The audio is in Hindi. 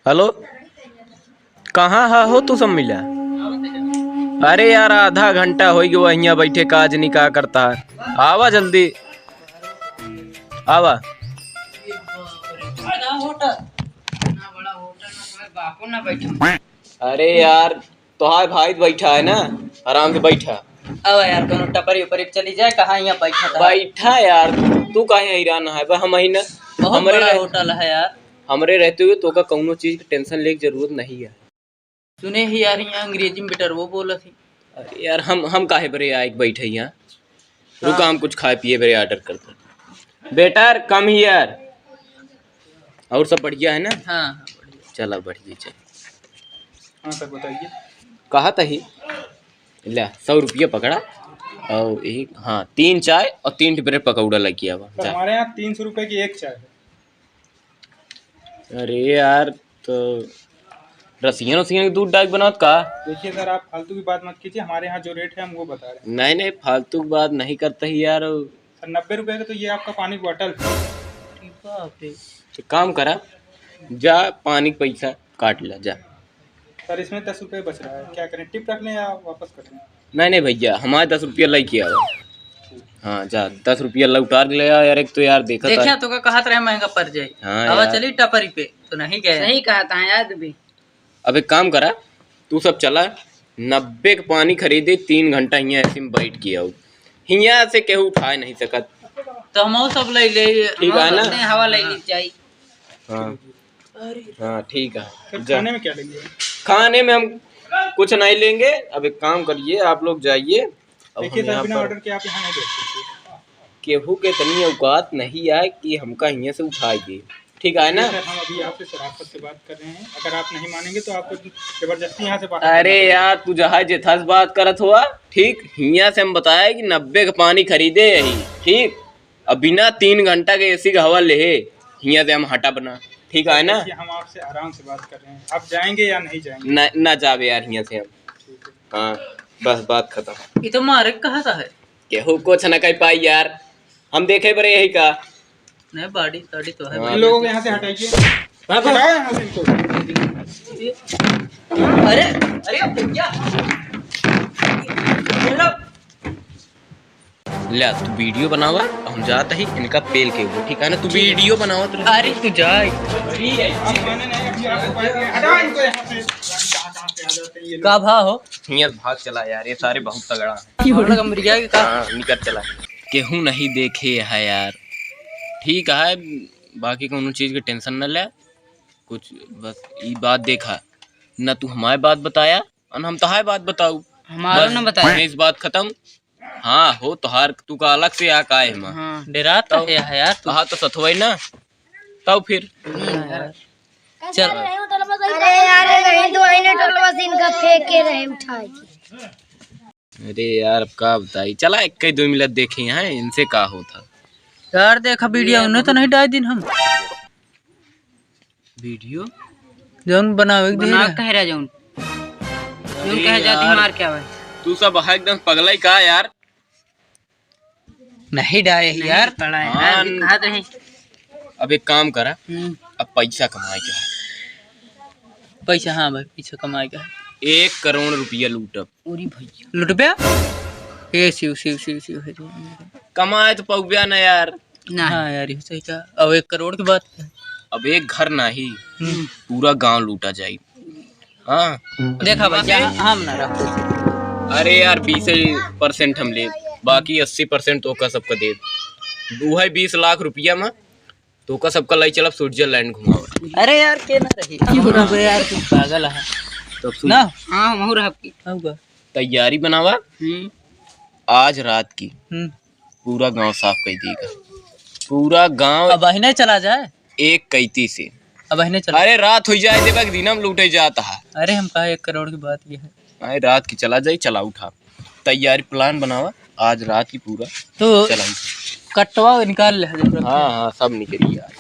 हेलो, कहाँ हा हो तू सब मिला? अरे यार आधा घंटा हो गयो यहाँ बैठे, काज नहीं का करता है। आवा जल्दी आवा। अरे यार तोहार भाई बैठा है ना, आराम से बैठा। अब यार कोनो टपरी उपरी चली जाए, कहाँ यहाँ बैठा था। बैठा यार, तू काहे हैरान है? हम ही ना, बहुत बड़ा होटल है यार। हमरे रहते हुए तो का कौनो चीज की टेंशन लेके जरूरत नहीं है। सुने ही यार यहाँ अंग्रेजी में बेटर वो बोला थी। अरे यार हम काहे बरे आए बैठे यहाँ। रुका, हम कुछ खाए पिए बरे ऑर्डर करते। बेटर कम ही यार। और सब बढ़िया है ना? हाँ चला बढ़िया चल। हाँ सर बताइए। कहा था ही ले 100 रुपया पकड़ा और एक, हाँ 3 चाय और 3 ब्रेड पकौड़ा लग गया। तो हमारे यहाँ 300 रुपये की एक चाय है। अरे यार तो रसियन के दूध डाक बनाओ का। देखिए सर, आप फालतू की बात मत कीजिए, हमारे यहाँ जो रेट है हम वो बता रहे हैं। नहीं फालतू की बात नहीं करता ही यार। सर 90 रुपये का तो ये आपका पानी की बोतल। तो काम करा, जा पानी का पैसा काट ला जा। सर इसमें 10 रुपये बच रहा है, क्या करें, टिप रख लें या वापस कर लें? नहीं भैया, हमारे 10 रुपया लग किया। हाँ जा 10 रुपया लौटा ले यार। एक तो यार देखा तो कहा था महंगा पड़ जाए। हाँ चली टपरी पे तो नहीं गए। सही कहा था यार भी। अब एक काम करा, तू सब चला 90 का पानी खरीदे, 3 घंटा यहाँ ऐसे में बैठ गया। यहाँ से केहू उठा नहीं सकत। तो हम सब ले ठीक है ना? हवा ले ली चाहिए। हाँ ठीक है। खाने में क्या लेंगे? खाने में हम कुछ नहीं लेंगे। अब एक काम करिए, आप लोग जाइए। देखिए सर, बिना ऑर्डर के आप यहाँ नहीं बैठ सकते। केहू के इतनी औकात नहीं है कि हमका यहाँ से उठाएगी। ठीक है ना? सर हम अभी आपसे शराफत से बात कर रहे हैं, अगर आप नहीं मानेंगे तो आपको जबरदस्ती यहाँ से बात। अरे यार तू जहाज जथास बात करत हुआ। ठीक, यहाँ से हम बताया कि 90 का पानी खरीदे यही। ठीक, अब बिना 3 घंटा के एसी का हवा ले, यहाँ से हम हटा बना। ठीक है ना? हम आपसे आराम से बात कर रहे हैं, आप जाएंगे या नहीं जाएंगे? ना जावे यार यहाँ से हम। हाँ बस बात खत्म। ये तो मारे कहा था है केहू कुछ न कह पाई यार, हम देखे बरे यही का। नहीं बाड़ी साड़ी तो है। हाँ। इन लोगों को यहाँ से हटाइए, हटाओ यहाँ से इनको। अरे अरे भैया ले तू वीडियो बनावा, हम जाता ही इनका पेल के हुए। ठीक है ना? तू वीडियो बनावा। अरे तू जाए का भाव हो यहाँ भाग चला यार, ये सारे बहुत तगड़ा है। निकल चला, केहू नहीं देखे है यार। ठीक है, बाकी कोनो चीज की टेंशन न ले। कुछ बस ये बात देखा न, तू हमारे बात बताया और हम तहार बात बताऊ। हमारा न बताया इस बात खत्म। हाँ हो तोहार, तू का अलग से आ का है। हाँ, डरा तो है यार तू। हाँ तो सतवई ना तब फिर चल। अरे यार कहीं तो आईने टोल मशीन का फेंक के रहे उठाए। अरे यार अब का बताई, चला 1-2 मिनट देखे यहाँ इनसे का होता यार। देखा वीडियो उन्हें तो नहीं डाल दिन हम वीडियो जौन बनावे कह रहा जौन कह जाती मार क्या भाई। तू सब एकदम पगला ही का यार। नहीं डाले यार। हाँ, नहीं। अब एक काम करा, अब पैसा कमाए का है। पैसा हाँ भाई पैसा कमाएगा। 1 करोड़ रुपया लूटब। पूरी भैया लूट पे ए शिव शिव शिव शिव है कमाए तो पौबिया ना यार। ना हाँ यार ये सही कहा। अब 1 करोड़ की बात है। अब एक घर नहीं, पूरा गांव लूटा जाए। हाँ देखा भैया हम ना रखो। अरे यार 20% हम ले, बाकी 80% तो का सबका दे। वो है 20 लाख रुपया में तो का सबका लाई चलब स्विट्जरलैंड घुमाओ। अरे यार के ना रही यार, तू पागल है तो ना। हाँ महूर आपकी होगा तैयारी बनावा। आज रात की पूरा गांव साफ कर देगा। पूरा गांव अब नहीं चला जाए 1 कैती से। अब नहीं चला। अरे रात हो जाए देवा दिन हम लूटे जाता है। अरे हम कहा 1 करोड़ की बात ये है। अरे रात की चला जाए, चला उठा तैयारी प्लान बनावा आज रात की पूरा तो चला। कटवा निकाल ले। हाँ सब निकली यार।